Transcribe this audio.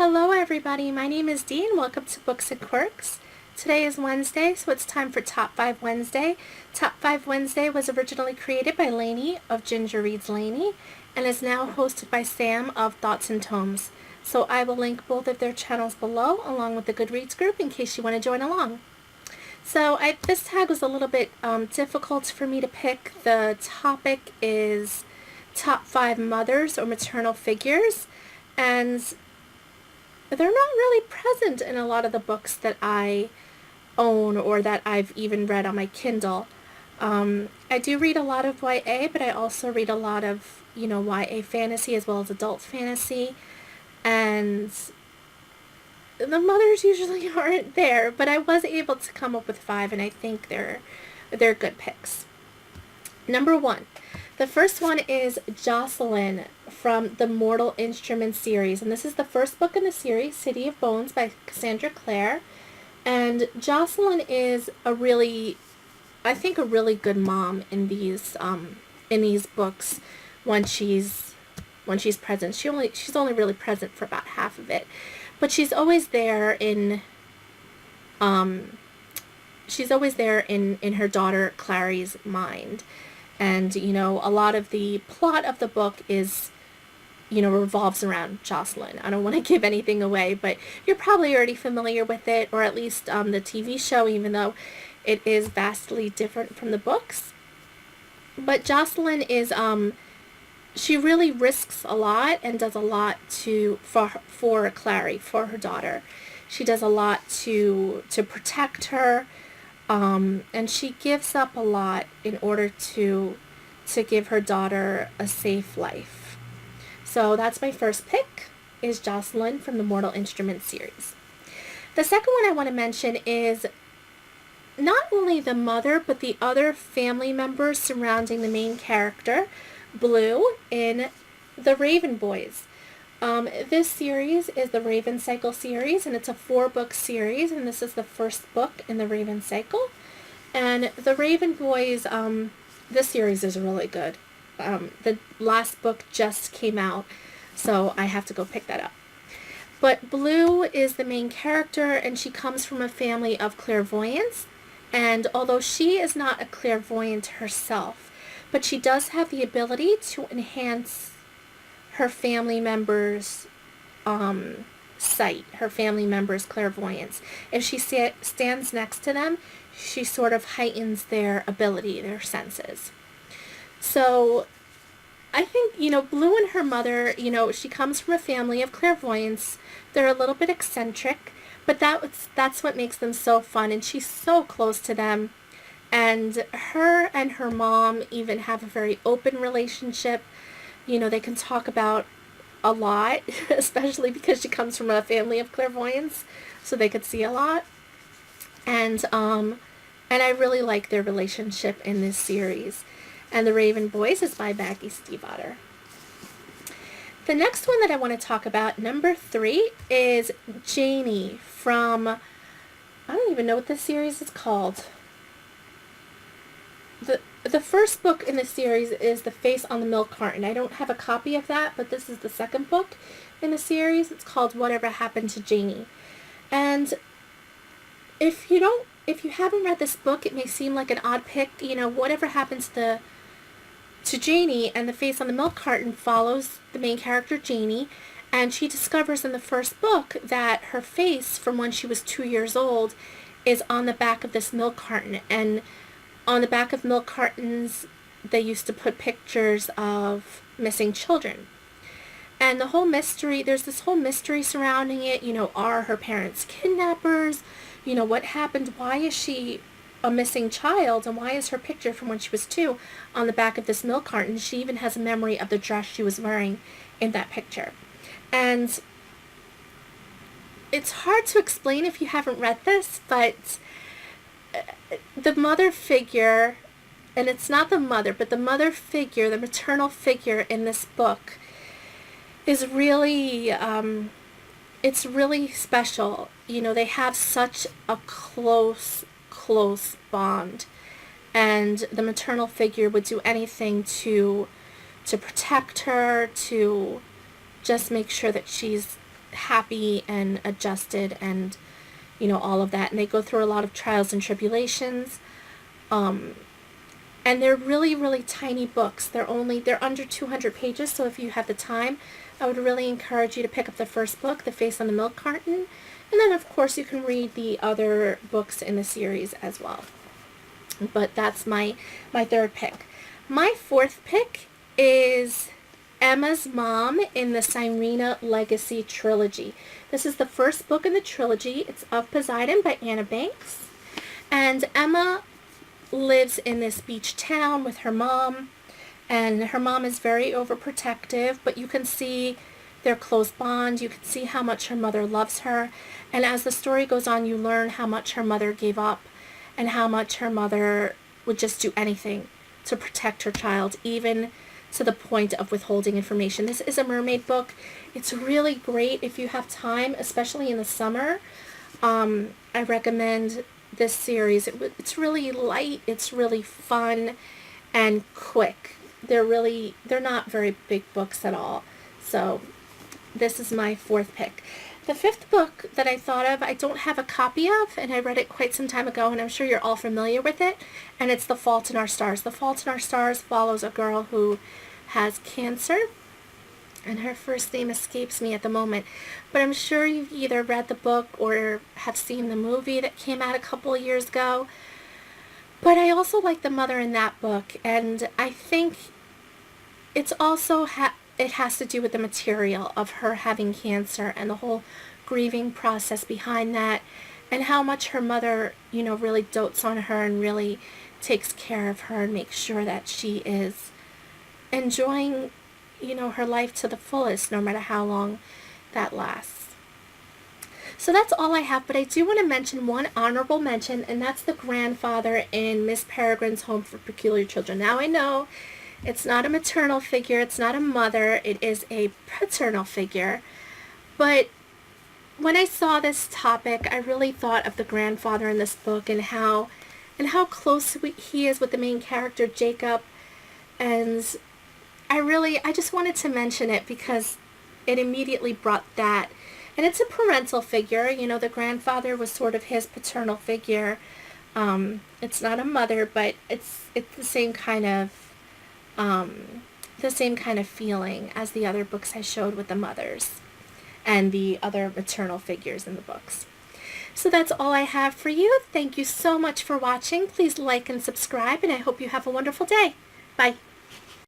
Hello everybody, my name is Dee and welcome to Books and Quirks. Today is Wednesday, so it's time for Top 5 Wednesday. Top 5 Wednesday was originally created by Lainey of Ginger Reads Lainey and is now hosted by Sam of Thoughts and Tomes. So I will link both of their channels below along with the Goodreads group in case you want to join along. So this tag was a little bit difficult for me to pick. The topic is Top 5 Mothers or Maternal Figures, and they're not really present in a lot of the books that I own or that I've even read on my Kindle. I do read a lot of YA, but I also read a lot of, YA fantasy as well as adult fantasy, and the mothers usually aren't there, but I was able to come up with 5, and I think they're good picks. Number 1. The first one is Jocelyn from the Mortal Instruments series, and this is the first book in the series, City of Bones by Cassandra Clare. And Jocelyn is a really good mom in these books when she's present. She's only really present for about half of it, but she's always there in her daughter Clary's mind. And, a lot of the plot of the book is, revolves around Jocelyn. I don't want to give anything away, but you're probably already familiar with it, or at least the TV show, even though it is vastly different from the books. But Jocelyn is, she really risks a lot and does a lot for Clary, for her daughter. She does a lot to protect her. And she gives up a lot in order to give her daughter a safe life. So that's my first pick, is Jocelyn from the Mortal Instruments series. The second one I want to mention is not only the mother, but the other family members surrounding the main character, Blue, in The Raven Boys. This series is the Raven Cycle series, and it's a 4-book series, and this is the first book in the Raven Cycle. And the Raven Boys, this series is really good. The last book just came out, so I have to go pick that up. But Blue is the main character, and she comes from a family of clairvoyants, and although she is not a clairvoyant herself, but she does have the ability to enhance her family members' sight, her family members' clairvoyance. If she stands next to them, she sort of heightens their ability, their senses. So I think, Blue and her mother, she comes from a family of clairvoyants. They're a little bit eccentric, but that's what makes them so fun, and she's so close to them. And her mom even have a very open relationship. They can talk about a lot, especially because she comes from a family of clairvoyants, so they could see a lot. And I really like their relationship in this series. And The Raven Boys is by Maggie Stiefvater. The next one that I want to talk about, number 3, is Janie from, I don't even know what this series is called. The first book in the series is The Face on the Milk Carton. I don't have a copy of that, but this is the second book in the series. It's called Whatever Happened to Janie. And if you haven't read this book, it may seem like an odd pick. Whatever happens to Janie, and The Face on the Milk Carton follows the main character, Janie, and she discovers in the first book that her face from when she was 2 years old is on the back of this milk carton. And on the back of milk cartons, they used to put pictures of missing children. And the whole mystery, there's this whole mystery surrounding it. Are her parents kidnappers? What happened? Why is she a missing child? And why is her picture from when she was 2 on the back of this milk carton? She even has a memory of the dress she was wearing in that picture. And it's hard to explain if you haven't read this, but the mother figure, and it's not the mother, but the mother figure, the maternal figure in this book is really, it's really special. They have such a close bond, and the maternal figure would do anything to protect her, to just make sure that she's happy and adjusted and, all of that. And they go through a lot of trials and tribulations. And they're really, really tiny books. They're under 200 pages, so if you have the time, I would really encourage you to pick up the first book, The Face on the Milk Carton, and then of course you can read the other books in the series as well. But that's my third pick. My fourth pick is Emma's Mom in the Cyrena Legacy Trilogy. This is the first book in the trilogy. It's Of Poseidon by Anna Banks. And Emma lives in this beach town with her mom, and her mom is very overprotective, but you can see their close bond. You can see how much her mother loves her, and as the story goes on, you learn how much her mother gave up and how much her mother would just do anything to protect her child, even to the point of withholding information. This is a mermaid book. It's really great if you have time, especially in the summer. I recommend this series. It's really light, it's really fun and quick. They're not very big books at all. So this is my fourth pick. The fifth book that I thought of, I don't have a copy of, and I read it quite some time ago, and I'm sure you're all familiar with it, and it's The Fault in Our Stars. The Fault in Our Stars follows a girl who has cancer, and her first name escapes me at the moment, but I'm sure you've either read the book or have seen the movie that came out a couple of years ago. But I also like the mother in that book, and I think it's also it has to do with the material of her having cancer and the whole grieving process behind that, and how much her mother, really dotes on her and really takes care of her and makes sure that she is enjoying her life to the fullest, no matter how long that lasts. So that's all I have, but I do want to mention one honorable mention, and that's the grandfather in Miss Peregrine's Home for Peculiar Children. Now I know it's not a maternal figure, it's not a mother, it is a paternal figure, but when I saw this topic, I really thought of the grandfather in this book and how close he is with the main character, Jacob, and I just wanted to mention it because it immediately brought that. And it's a parental figure. The grandfather was sort of his paternal figure. It's not a mother, but it's the same kind of feeling as the other books I showed with the mothers and the other maternal figures in the books. So that's all I have for you. Thank you so much for watching. Please like and subscribe, and I hope you have a wonderful day. Bye.